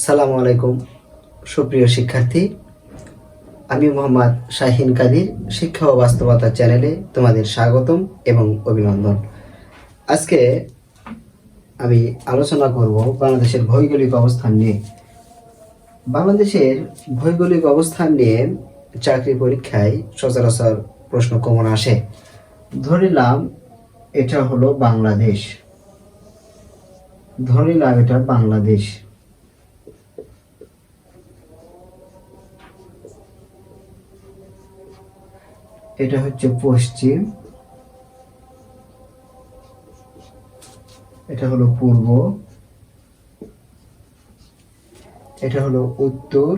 আসসালামু আলাইকুম সুপ্রিয় শিক্ষার্থী, আমি মোহাম্মদ শাহিন কাদির শিক্ষা ও বাস্তবতা চ্যানেলে তোমাদের স্বাগতম এবং অভিনন্দন। আজকে আমি আলোচনা করব বাংলাদেশের ভৌগোলিক অবস্থান নিয়ে। বাংলাদেশের ভৌগোলিক অবস্থান নিয়ে চাকরি পরীক্ষায় সচরাচর প্রশ্ন কমন আসে। ধরিলাম এটা হলো বাংলাদেশ, এটা বাংলাদেশ। এটা হচ্ছে পশ্চিম, এটা হলো পূর্ব, এটা হলো উত্তর,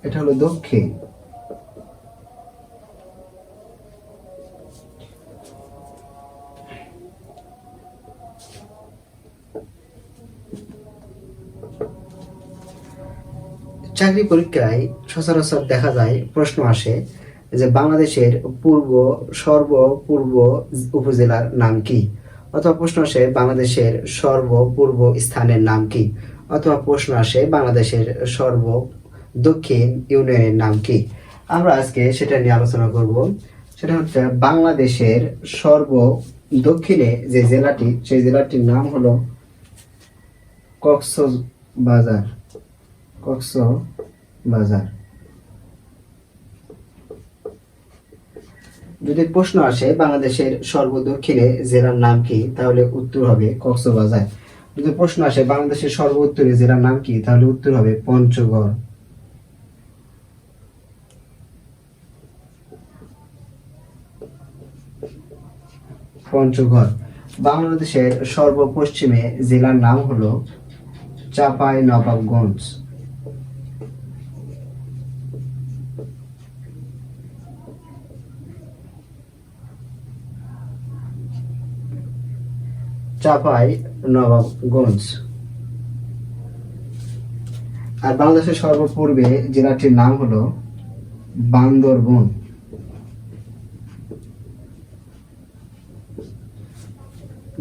এটা হলো দক্ষিণ। চাকরি পরীক্ষায় সচরাচর দেখা যায় প্রশ্ন আসে যে বাংলাদেশের সর্বপূর্ব উপজেলার নাম কি, অথবা প্রশ্ন আসে বাংলাদেশের সর্বপূর্ব স্থানের নাম কি, অথবা প্রশ্ন আসে বাংলাদেশের সর্ব দক্ষিণ ইউনিয়নের নাম কি। আমরা আজকে সেটা নিয়ে আলোচনা করব। সেটা হচ্ছে বাংলাদেশের সর্ব দক্ষিণে যে জেলাটি, সেই জেলাটির নাম হলো কক্সবাজার। যদি প্রশ্ন আসে বাংলাদেশের সর্বদক্ষিণে জেলার নাম কি, তাহলে উত্তর হবে কক্সবাজার। যদি প্রশ্ন আসে বাংলাদেশের সর্বোত্তরে জেলার নাম কি, তাহলে উত্তর হবে পঞ্চগড়। বাংলাদেশের সর্বপশ্চিমে জেলার নাম হলো চাঁপাইনবাবগঞ্জ। আর বাংলাদেশের সর্বপূর্বে জেলাটির নাম হলো বান্দরবন।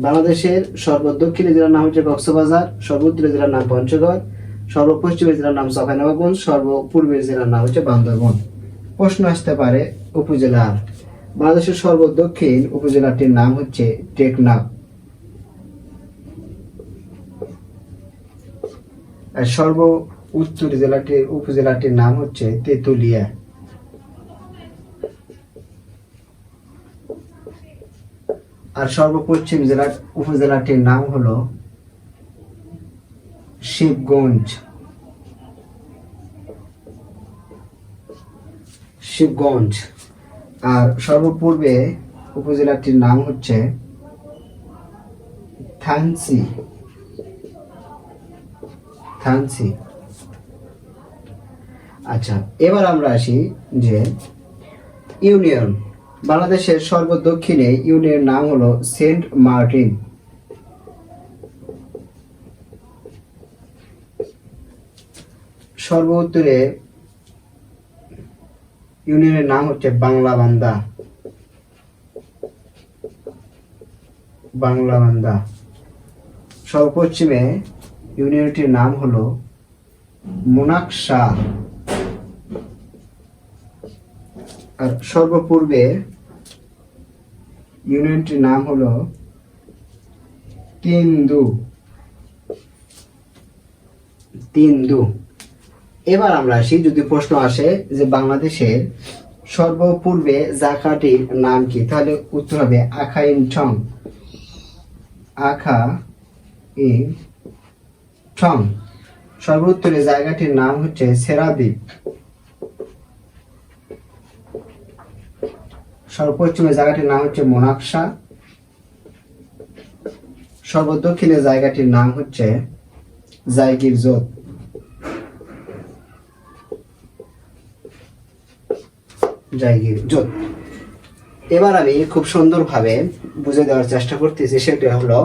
বাংলাদেশের সর্বদক্ষিণে জেলার নাম হচ্ছে কক্সবাজার, সর্বোত্তরে জেলার নাম পঞ্চগড়, সর্বপশ্চিমের জেলার নাম চাঁপাইনবাবগঞ্জ, সর্বপূর্বের জেলার নাম হচ্ছে বান্দরবন। প্রশ্ন আসতে পারে উপজেলা। বাংলাদেশের সর্বদক্ষিণ উপজেলাটির নাম হচ্ছে টেকনাফ। আর সর্ব উত্তর উপজেলাটির নাম হচ্ছে তেতুলিয়া। আর সর্বপশ্চিম উপজেলাটির নাম হলো শিবগঞ্জ। আর সর্বপূর্বে উপজেলাটির নাম হচ্ছে থানচি। আচ্ছা, এবার আমরা আসি যে ইউনিয়ন। বাংলাদেশের সর্বদক্ষিণে ইউনিয়নের নাম হলো সেন্ট মার্টিন। সর্ব উত্তরে ইউনিয়নের নাম হচ্ছে বাংলাবান্ধা। সর্বপশ্চিমে ইউনিয়নটির নাম হলো মোনাকশা। আর সর্বপূর্বে ইউনিয়নটির নাম হলো তিন্দু। এবার আমরা আসি, যদি প্রশ্ন আসে যে বাংলাদেশের সর্বপূর্বে জায়গাটির নাম কি, তাহলে উত্তর হবে আখাইনঠং। সর্বোত্তরে জায়গাটির নাম হচ্ছে সেরাদ্বীপ। সর্বপশ্চিমে জায়গাটির নাম হচ্ছে মোনাকশা। সর্বদক্ষিণে জায়গাটির নাম হচ্ছে জায়গিরজোত। এবার আমি খুব সুন্দরভাবে বুঝে দেওয়ার চেষ্টা করতেছি। সেটা হলো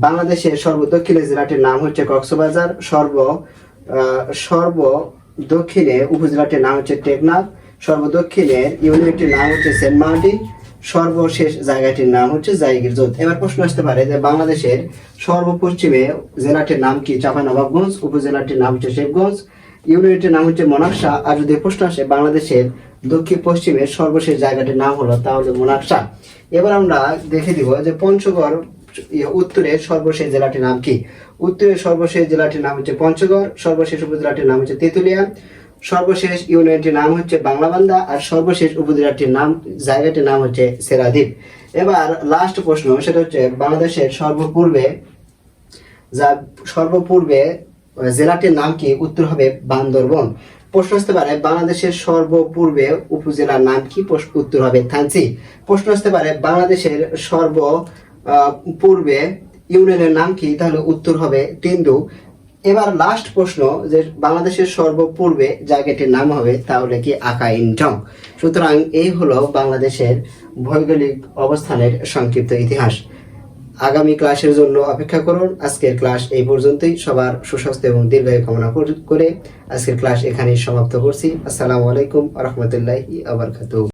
বাংলাদেশের সর্বদক্ষিণে জেলাটির নাম হচ্ছে কক্সবাজার, সর্বদক্ষিণে উপজেলাটির নাম হচ্ছে টেকনাফ, সর্বদক্ষিণের ইউনিয়নটির নাম হচ্ছে সেন্ট মার্টিন, সর্বশেষ জায়গাটির নাম হচ্ছে জায়গিরজোত। এবার প্রশ্ন আসতে পারে যে বাংলাদেশের সর্বপশ্চিমে জেলাটির নাম কি? চাঁপাইনবাবগঞ্জ। উপজেলাটির নাম হচ্ছে শেখগঞ্জ। ইউনিয়নটির নাম হচ্ছে মনাকশা। আর যদি প্রশ্ন আসে বাংলাদেশের দক্ষিণ পশ্চিমে সর্বশেষ জায়গাটির নাম হলো তাহলে মনাকশা। এবার আমরা দেখে দিব যে পঞ্চগড় উত্তরের সর্বশেষ জেলাটির নাম কি? উত্তরের সর্বশেষ জেলাটির নাম হচ্ছে পঞ্চগড়। সর্বশেষ উপজেলাটির নাম হচ্ছে তেঁতুলিয়া। সর্বশেষ ইউনিয়নটির নাম হচ্ছে বাংলাবান্ধা। আর সর্বশেষ উপজেলাটির নাম জায়গাটির নাম হচ্ছে সেরাদ্বীপ। এবার লাস্ট প্রশ্ন, সেটা হচ্ছে বাংলাদেশের সর্বপূর্বে জেলাটির নাম কি? উত্তর হবে বান্দরবন। প্রশ্ন আসতে পারে বাংলাদেশের সর্বপূর্বে উপজেলার নাম কি? উত্তর হবে থানচি। প্রশ্ন আসতে পারে বাংলাদেশের পূর্বে ইউনিয়নের নাম কি? তাহলে উত্তর হবে তিন্দু। এবার লাস্ট প্রশ্ন, যে বাংলাদেশের সর্বপূর্বে জায়গাটির নাম হবে তাহলে কি? আকাইনটং। সুতরাং এই হলো বাংলাদেশের ভৌগোলিক অবস্থানের সংক্ষিপ্ত ইতিহাস। আগামী ক্লাসের জন্য অপেক্ষা করুন। আজকের ক্লাস এই পর্যন্তই। সবার সুস্বাস্থ্য এবং দীর্ঘায়ু কামনা করে আজকের ক্লাস এখানেই সমাপ্ত করছি। আসসালামু আলাইকুম ওয়া রাহমাতুল্লাহি ওয়া বারাকাতুহু।